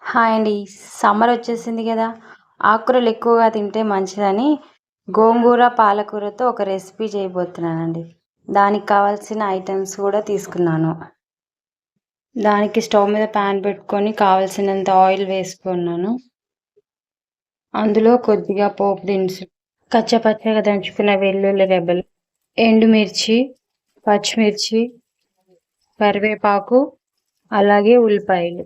Hi అండి. Summer వచ్చేసింది కదా! ఆకుకూరలు ఎక్కువగా తింటే మంచిదని గోంగూర, పాలకూరతో ఒక రెసిపీ చేయబోతున్నానండి. దానికి కావాల్సిన ఐటెమ్స్ కూడా తీసుకున్నాను. దానికి స్టవ్ మీద ప్యాన్ పెట్టుకొని కావాల్సినంత ఆయిల్ వేసుకున్నాను. అందులో కొద్దిగా పోపు దినుసులు, కచ్చపచ్చగా దంచుకున్న వెల్లుల్లి రెబ్బలు, ఎండుమిర్చి, పచ్చిమిర్చి, కరివేపాకు, అలాగే ఉల్లిపాయలు.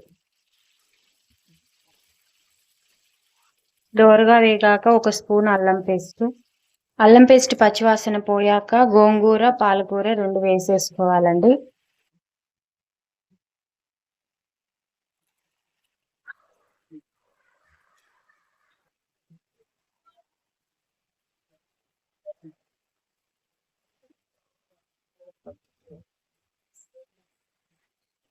దోరగా వేగాక ఒక స్పూన్ అల్లం పేస్ట్ పచ్చివాసన పోయాక గోంగూర, పాలకూర 2 వేసేసుకోవాలండి.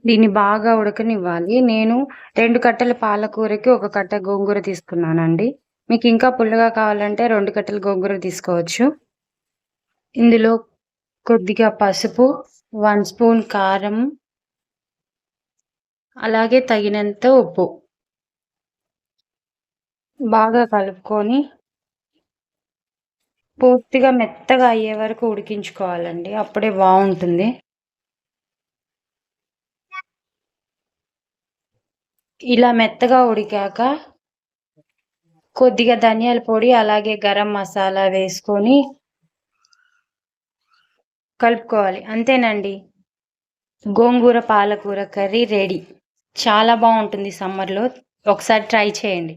దీన్ని బాగా ఉడకనివ్వాలి. నేను 2 కట్టల పాలకూరకి 1 కట్ట గోంగూర తీసుకున్నానండి. మీకు ఇంకా పుల్లగా కావాలంటే 2 కట్టలు గోంగూర తీసుకోవచ్చు. ఇందులో కొద్దిగా పసుపు, 1 స్పూన్ కారం, అలాగే తగినంత ఉప్పు బాగా కలుపుకొని పూర్తిగా మెత్తగా అయ్యే వరకు ఉడికించుకోవాలండి. అప్పుడే బావుంటుంది. ఇలా మెత్తగా ఉడికాక కొద్దిగా ధనియాల పొడి, అలాగే గరం మసాలా వేసుకొని కలుపుకోవాలి. అంతేనండి. గోంగూర, పాలకూర కర్రీ రెడీ. చాలా బావుంటుంది సమ్మర్‌లో. ఒకసారి ట్రై చేయండి.